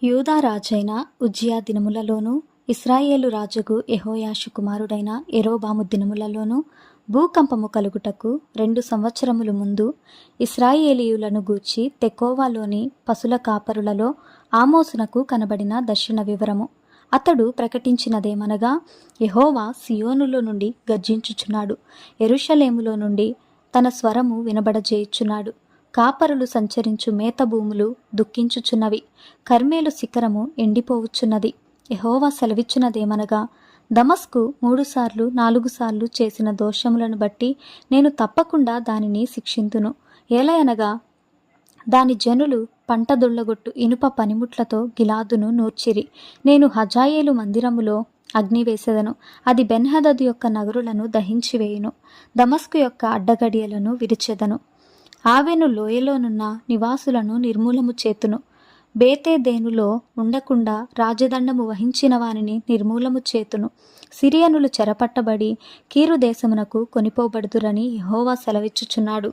యూదా రాజైన ఉజ్జియా దినములలోనూ ఇశ్రాయేలు రాజుకు యెహోయాషు కుమారుడైన యరొబాము దినములలోనూ భూకంపము కలుగుటకు 2 సంవత్సరములు ముందు ఇశ్రాయేలీయులను గూర్చి తెకోవలోని పశుల కాపరులలో ఆమోసునకు కనబడిన దర్శన వివరము. అతడు ప్రకటించినదేమనగా, యెహోవా సియోనులో నుండి గర్జించుచున్నాడు, యెరూషలేములో నుండి తన స్వరము వినబడజేయుచున్నాడు. కాపరులు సంచరించు మేత భూములు దుఃఖించుచున్నవి, కర్మేలు శిఖరము ఎండిపోవుచున్నది. యెహోవా సెలవిచ్చినదేమనగా, దమస్కు 3 సార్లు 4 సార్లు చేసిన దోషములను బట్టి నేను తప్పకుండా దానిని శిక్షింతును. ఏలయనగా దాని జనులు పంట దుళ్ళగొట్టు ఇనుప పనిముట్లతో గిలాదును నూర్చిరి. నేను హజాయేలు మందిరములో అగ్ని వేసెదను, అది బెన్హదదు యొక్క నగరులను దహించివేయును. దమస్కు యొక్క అడ్డగడియలను విరిచెదను. ఆవెను లోయలోనున్న నివాసులను నిర్మూలము చేతును. బేతేదేనులో ఉండకుండా రాజదండము వహించిన వానిని నిర్మూలము చేతును. సిరియనులు చెరపట్టబడి కీరు దేశమునకు కొనిపోబడుదురని యెహోవా సెలవిచ్చుచున్నాడు.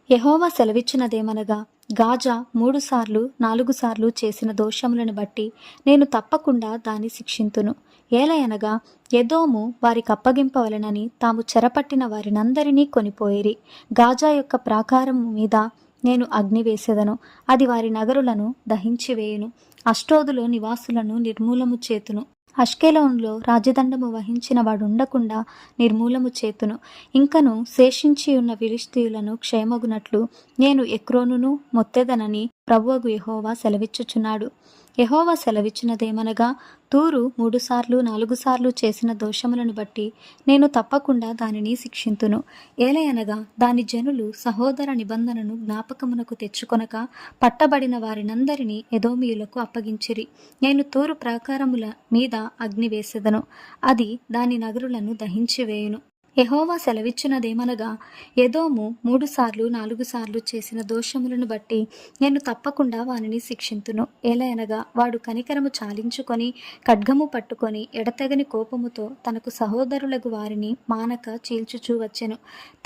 యెహోవా సెలవిచ్చినదేమనగా, గాజా 3 సార్లు 4 సార్లు చేసిన దోషములను బట్టి నేను తప్పకుండా దాన్ని శిక్షింతును. ఏలయనగా ఎదోము వారికప్పగింపవలెనని తాము చెరపట్టిన వారినందరినీ కొనిపోయిరి. గాజా యొక్క ప్రాకారము మీద నేను అగ్ని వేసెదను, అది వారి నగరులను దహించివేయును. అష్టోదులో నివాసులను నిర్మూలము చేతును. అష్కెలోనులో రాజదండము వహించిన వాడుండకుండా నిర్మూలము చేతును. ఇంకను శేషించియున్న ఫిలిష్తీయులను క్షయమగునట్లు నేను ఎక్రోనును మొత్తెదనని ప్రభువగు యెహోవా సెలవిచ్చుచున్నాడు. యెహోవా సెలవిచ్చినదేమనగా, తూరు 3 సార్లు 4 సార్లు చేసిన దోషములను బట్టి నేను తప్పకుండా దానిని శిక్షింతును. ఏలయనగా దాని జనులు సహోదర నిబంధనను జ్ఞాపకమునకు తెచ్చుకొనక పట్టబడిన వారినందరినీ ఎదోమీయులకు అప్పగించిరి. నేను తూరు ప్రాకారముల మీద అగ్ని వేసెదను, అది దాని నగరులను దహించివేయును. యెహోవా సెలవిచ్చినదేమనగా, ఎదోము 3 సార్లు 4 సార్లు చేసిన దోషములను బట్టి నేను తప్పకుండా వానిని శిక్షింతును. ఏలయనగా వాడు కనికరము చాలించుకొని ఖడ్గము పట్టుకొని ఎడతెగని కోపముతో తనకు సహోదరులకు వారిని మానక చీల్చుచూ వచ్చెను.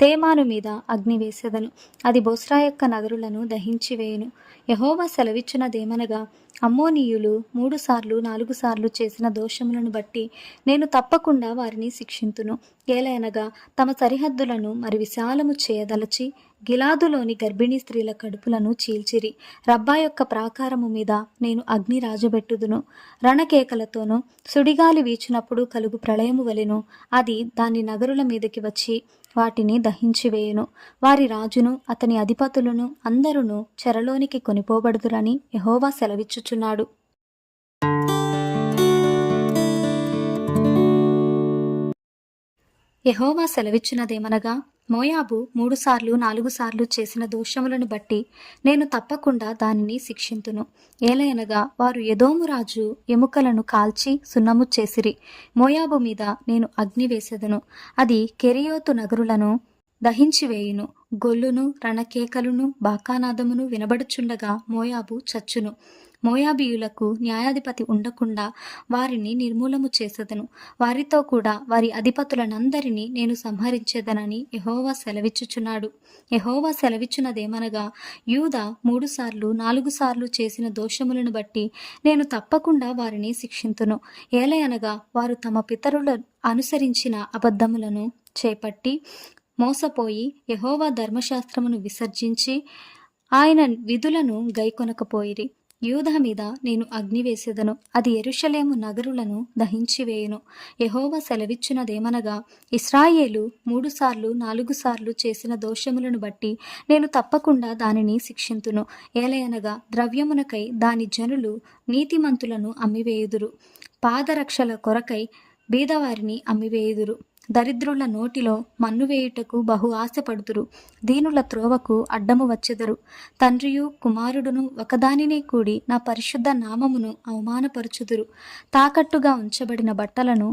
తేమాను మీద అగ్ని వేసెదను, అది బొస్రా యొక్క నగరులను దహించివేయును. యెహోవా సెలవిచ్చినదేమనగా, అమ్మోనీయులు 3 సార్లు 4 సార్లు చేసిన దోషములను బట్టి నేను తప్పకుండా వారిని శిక్షింతును. ఏలయనగా తమ సరిహద్దులను మరి విశాలము చేయదలచి గిలాదులోని గర్భిణీ స్త్రీల కడుపులను చీల్చిరి. రబ్బా యొక్క ప్రాకారము మీద నేను అగ్ని రాజబెట్టుదును. రణకేకలతోనూ సుడిగాలి వీచినప్పుడు కలుగు ప్రళయము వలెను అది దాని నగరుల మీదకి వచ్చి వాటిని దహించివేయును. వారి రాజును అతని అధిపతులను అందరును చెరలోనికి కొనిపోబడుదురని యెహోవా సెలవిచ్చుచున్నాడు. యెహోవా సెలవిచ్చినదేమనగా, మోయాబు 3 సార్లు 4 సార్లు చేసిన దోషములను బట్టి నేను తప్పకుండా దానిని శిక్షింతును. ఏలయనగా వారు ఎదోము రాజు ఎముకలను కాల్చి సున్నము చేసిరి. మోయాబు మీద నేను అగ్ని వేసెదను, అది కెరియోతు నగరులను దహించివేయును. గొల్లును రణకేకలును బాకానాదమును వినబడుచుండగా మోయాబు చచ్చును. మోయాబీయులకు న్యాయాధిపతి ఉండకుండా వారిని నిర్మూలము చేసేదను. వారితో కూడా వారి అధిపతులనందరినీ నేను సంహరించేదనని యెహోవా సెలవిచ్చుచున్నాడు. యెహోవా సెలవిచ్చినదేమనగా, యూదా 3 సార్లు 4 సార్లు చేసిన దోషములను బట్టి నేను తప్పకుండా వారిని శిక్షింతును. ఏలయనగా వారు తమ పితరుల అనుసరించిన అబద్ధములను చేపట్టి మోసపోయి యెహోవా ధర్మశాస్త్రమును విసర్జించి ఆయన విధులను గైకొనకపోయిరి. యూదా మీద నేను అగ్ని వేసెదను, అది యెరూషలేము నగరులను దహించివేయును. యెహోవా సెలవిచ్చినదేమనగా, ఇశ్రాయేలు 3 సార్లు 4 సార్లు చేసిన దోషములను బట్టి నేను తప్పకుండా దానిని శిక్షింతును. ఏలయనగా ద్రవ్యమునకై దాని జనులు నీతిమంతులను అమ్మివేయుదురు, పాదరక్షల కొరకై బీదవారిని అమ్మివేయుదురు. దరిద్రుల నోటిలో మన్ను వేయుటకు బహు ఆశపడుదురు, దీనుల త్రోవకు అడ్డము వచ్చెదరు. తండ్రియు కుమారుడును ఒకదానినే కూడి నా పరిశుద్ధ నామమును అవమానపరచుదురు. తాకట్టుగా ఉంచబడిన బట్టలను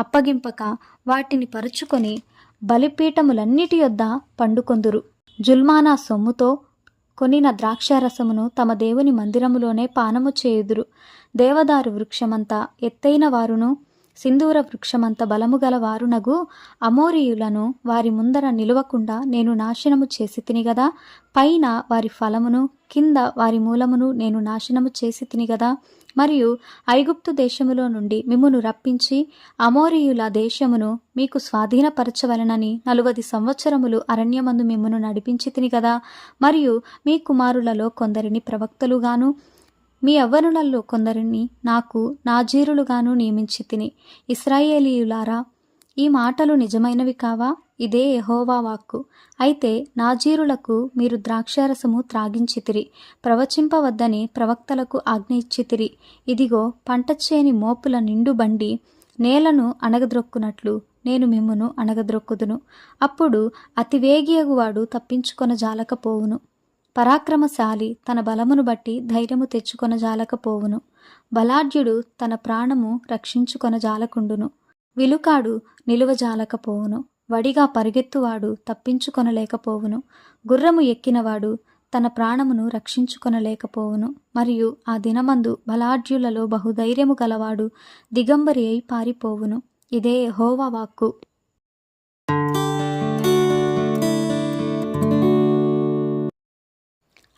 అప్పగింపక వాటిని పరుచుకొని బలిపీఠములన్నిటి యొద్ద పండుకొందురు. జుల్మానా సొమ్ముతో కొనిన ద్రాక్షారసమును తమ దేవుని మందిరములోనే పానము చేయుదురు. దేవదారు వృక్షమంతా ఎత్తైన వారును సింధూర వృక్షమంత బలము గల వారునగు అమోరీయులను వారి ముందర నిలువకుండా నేను నాశనము చేసి తిని గదా, పైన వారి ఫలమును కింద వారి మూలమును నేను నాశనము చేసి తిని గదా. మరియు ఐగుప్తు దేశములో నుండి మిమ్మును రప్పించి అమోరీయుల దేశమును మీకు స్వాధీనపరచవలనని 40 సంవత్సరములు అరణ్యమందు మిమ్మును నడిపించితిని కదా. మరియు మీ కుమారులలో కొందరిని ప్రవక్తలుగాను మీ యవ్వనులలో కొందరిని నాకు నాజీరులుగాను నియమించితిని. ఇశ్రాయేలీయులారా, ఈ మాటలు నిజమైనవి కావా? ఇదే యెహోవా వాక్కు. అయితే నాజీరులకు మీరు ద్రాక్షారసము త్రాగించితిరి, ప్రవచింపవద్దని ప్రవక్తలకు ఆజ్ఞ ఇచ్చితిరి. ఇదిగో, పంట చేని మోపుల నిండు బండి నేలను అణగద్రొక్కునట్లు నేను మిమ్మును అణగద్రొక్కుదును. అప్పుడు అతివేగియగువాడు తప్పించుకొన జాలకపోవును. పరాక్రమశాలి తన బలమును బట్టి ధైర్యము తెచ్చుకొన జాలకపోవును. బలాఢ్యుడు తన ప్రాణము రక్షించుకొన జాలకుండును. విలుకాడు నిలువజాలకపోవును. వడిగా పరిగెత్తువాడు తప్పించుకొనలేకపోవును. గుర్రము ఎక్కినవాడు తన ప్రాణమును రక్షించుకొనలేకపోవును. మరియు ఆ దినమందు బలాఢ్యులలో బహుధైర్యము గలవాడు దిగంబరి అయి పారిపోవును. ఇదే యెహోవా వాక్కు.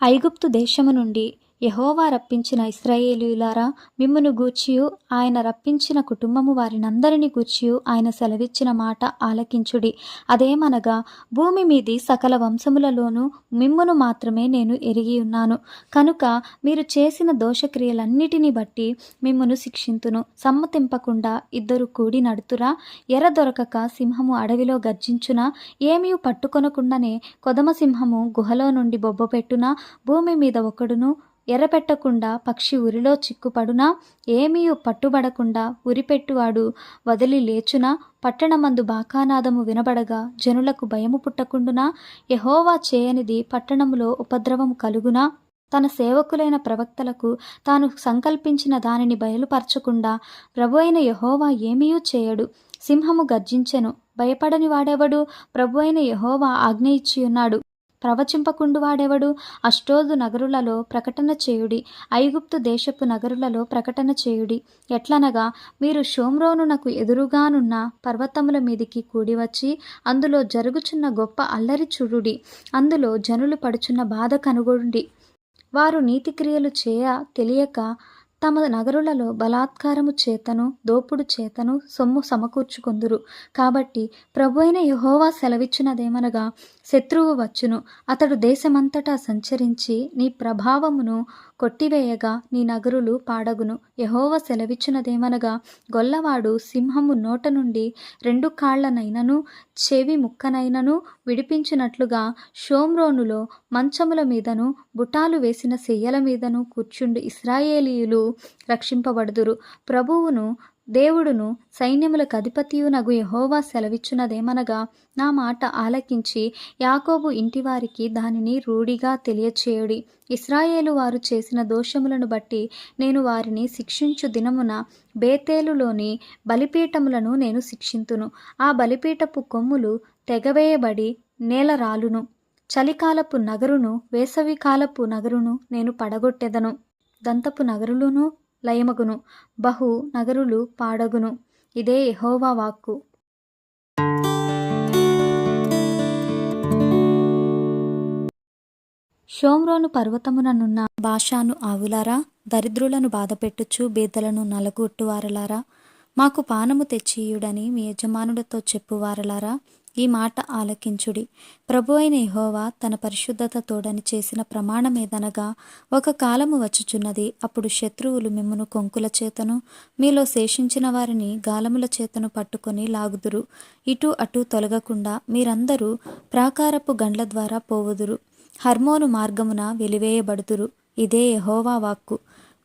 ఐగుప్తు దేశము నుండి యెహోవా రప్పించిన ఇశ్రాయేలీయులారా, మిమ్మును గూర్చియు ఆయన రప్పించిన కుటుంబము వారినందరిని గూర్చియు ఆయన సెలవిచ్చిన మాట ఆలకించుడి. అదేమనగా, భూమి మీది సకల వంశములలోనూ మిమ్మును మాత్రమే నేను ఎరిగి ఉన్నాను. కనుక మీరు చేసిన దోషక్రియలన్నిటిని బట్టి మిమ్మును శిక్షింతును. సమ్మతింపకుండా ఇద్దరు కూడి నడుతురా? ఎర దొరకక సింహము అడవిలో గర్జించునా? ఏమీ పట్టుకొనకుండానే కొదమసింహము గుహలో నుండి బొబ్బపెట్టునా? భూమి మీద ఒకడును ఎర్రపెట్టకుండా పక్షి ఉరిలో చిక్కుపడునా? ఏమీ పట్టుబడకుండా ఉరిపెట్టువాడు వదిలి లేచునా? పట్టణమందు బాకానాదము వినబడగా జనులకు భయము పుట్టకుండునా? యెహోవా చేయనిది పట్టణములో ఉపద్రవము కలుగునా? తన సేవకులైన ప్రవక్తలకు తాను సంకల్పించిన దానిని బయలుపరచకుండా ప్రభువైన యెహోవా ఏమీయూ చేయడు. సింహము గర్జించెను, భయపడని వాడెవడు? ప్రభువైన యెహోవా ఆజ్ఞ ఇచ్చియున్నాడు, ప్రవచింపకుండు వాడెవడు? అష్టోదు నగరులలో ప్రకటన చేయుడి, ఐగుప్తు దేశపు నగరులలో ప్రకటన చేయుడి. ఎట్లనగా, మీరు షోమ్రోనునకు ఎదురుగానున్న పర్వతముల మీదికి కూడివచ్చి అందులో జరుగుచున్న గొప్ప అల్లరి చూడుడి. అందులో జనులు పడుచున్న బాధ కనుగొండి. వారు నీతిక్రియలు చేయ తెలియక తమ నగరులలో బలాత్కారము చేతను దోపుడు చేతను సొమ్ము సమకూర్చుకొందురు. కాబట్టి ప్రభువైన యెహోవా సెలవిచ్చినదేమనగా, శత్రువు వచ్చును, అతడు దేశమంతటా సంచరించి నీ ప్రభావమును కొట్టివేయగా నీ నగరులు పాడగును. యెహోవా సెలవిచ్చినదేమనగా, గొల్లవాడు సింహము నోట నుండి 2 కాళ్లనైనను చెవి ముక్కనైనను విడిపించినట్లుగా షోమ్రోనులో మంచముల మీదను బుటాలు వేసిన శయ్యల మీదను కూర్చుండు ఇశ్రాయేలీయులు రక్షింపబడుదురు. ప్రభువును దేవుడును సైన్యములకు అధిపతియునగు యెహోవా సెలవిచ్చునదేమనగా, నా మాట ఆలకించి యాకోబు ఇంటివారికి దానిని రూఢిగా తెలియచేయుడి. ఇశ్రాయేలు వారు చేసిన దోషములను బట్టి నేను వారిని శిక్షించు దినమున బేతేలులోని బలిపీఠములను నేను శిక్షింతును. ఆ బలిపీఠపు కొమ్ములు తెగవేయబడి నేల రాలును. చలికాలపు నగరును వేసవికాలపు నగరును నేను పడగొట్టెదను. దంతపు నగరులును లయమగును, బహు నగరులు పాడగును. ఇదే యెహోవా వాక్కు. షోమ్రోను పర్వతముననున్న బాషాను ఆవులారా, దరిద్రులను బాధపెట్టుచు బీదలను నలగొట్టువారలారా, మాకు పానము తెచ్చియుడని మీ యజమానులతో చెప్పువారలారా, ఈ మాట ఆలకించుడి. ప్రభు అయిన యెహోవా తన పరిశుద్ధత తోడని చేసిన ప్రమాణమేదనగా, ఒక కాలము వచ్చుచున్నది, అప్పుడు శత్రువులు మిమ్మును కొంకుల చేతను మీలో శేషించిన వారిని గాలముల చేతను పట్టుకొని లాగుదురు. ఇటు అటు తొలగకుండా మీరందరూ ప్రాకారపు గండ్ల ద్వారా పోవుదురు. హర్మోను మార్గమున వెలివేయబడుదురు. ఇదే యెహోవా వాక్కు.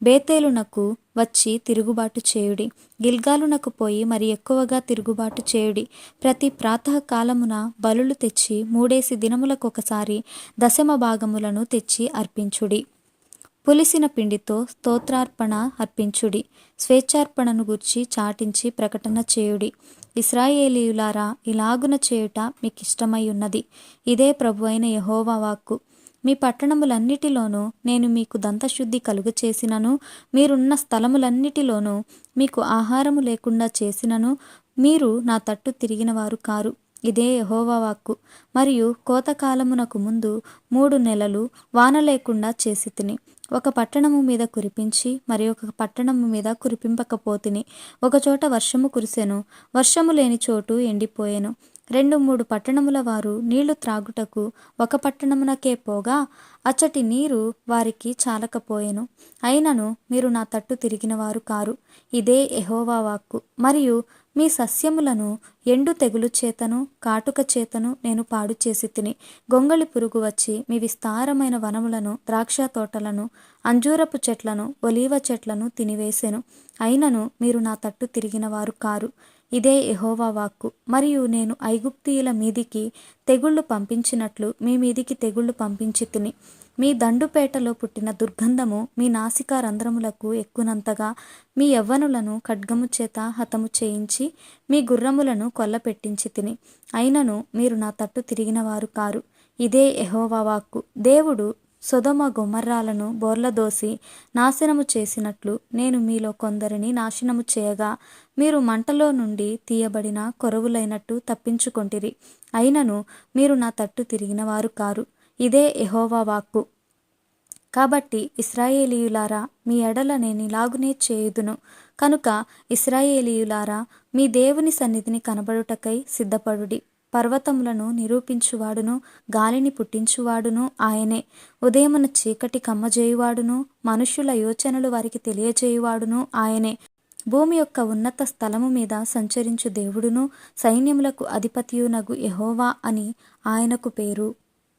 బేతేలునకు వచ్చి తిరుగుబాటు చేయుడి, గిల్గాలునకు పోయి మరి ఎక్కువగా తిరుగుబాటు చేయుడి. ప్రతి ప్రాతకాలమున బలులు తెచ్చి 3 దినములకొకసారి దశమ భాగములను తెచ్చి అర్పించుడి. పులిసిన పిండితో స్తోత్రార్పణ అర్పించుడి. స్వేచ్ఛార్పణను గూర్చి చాటించి ప్రకటన చేయుడి. ఇశ్రాయేలీయులారా, ఇలాగున చేయుట మీకిష్టమై ఉన్నది. ఇదే ప్రభువైన యెహోవా వాక్కు. మీ పట్టణములన్నిటిలోనూ నేను మీకు దంతశుద్ధి కలుగ చేసినను, మీరున్న స్థలములన్నిటిలోనూ మీకు ఆహారము లేకుండా చేసినను, మీరు నా తట్టు తిరిగిన వారు కారు. ఇదే యెహోవా వాక్కు. మరియు కోతకాలమునకు ముందు 3 నెలలు వాన లేకుండా చేసి తిని, ఒక పట్టణము మీద కురిపించి మరి ఒక పట్టణము మీద కురిపింపకపోతిని. ఒకచోట వర్షము కురిసెను, వర్షము లేని చోటు ఎండిపోయెను. 2-3 పట్టణముల వారు నీళ్లు త్రాగుటకు ఒక పట్టణమునకే పోగా అచ్చటి నీరు వారికి చాలకపోయెను. అయినను మీరు నా తట్టు తిరిగిన వారు కారు. ఇదే యెహోవా వాక్కు. మరియు మీ సస్యములను ఎండు తెగులు చేతను కాటుక చేతను నేను పాడు చేసి తిని, గొంగళి పురుగు వచ్చి మీ విస్తారమైన వనములను, ద్రాక్ష తోటలను, అంజూరపు చెట్లను, ఒలీవ చెట్లను తినివేసెను. అయినను మీరు నా తట్టు తిరిగిన వారు కారు. ఇదే యెహోవా వాక్కు. మరియు నేను ఐగుప్తీయుల మీదికి తెగుళ్లు పంపించినట్లు మీ మీదికి తెగుళ్లు పంపించి తిని, మీ దండుపేటలో పుట్టిన దుర్గంధము మీ నాసికా రంధ్రములకు ఎక్కునంతగా మీ యవ్వనులను ఖడ్గము చేత హతము చేయించి మీ గుర్రములను కొల్లపెట్టించి తిని, అయినను మీరు నా తట్టు తిరిగిన వారు కారు. ఇదే యెహోవా వాక్కు. దేవుడు సొదొమ గొమొర్రాలను బోర్లదోసి నాశనము చేసినట్లు నేను మీలో కొందరిని నాశనము చేయగా మీరు మంటలో నుండి తీయబడిన కొరవులైనట్టు తప్పించుకొంటిరి. అయినను మీరు నా తట్టు తిరిగిన వారు కారు. ఇదే యెహోవా వాక్కు. కాబట్టి ఇశ్రాయేలీయులారా, మీ ఎడల నేనిలాగునే చేయుదును. కనుక ఇశ్రాయేలీయులారా, మీ దేవుని సన్నిధిని కనబడుటకై సిద్ధపడుడి. పర్వతములను నిరూపించువాడును, గాలిని పుట్టించువాడును ఆయనే. ఉదయమున చీకటి కమ్మజేయువాడును, మనుష్యుల యోచనలు వారికి తెలియజేయువాడును ఆయనే. భూమి యొక్క ఉన్నత స్థలము మీద సంచరించు దేవుడును, సైన్యములకు అధిపతియునగు యెహోవా అని ఆయనకు పేరు.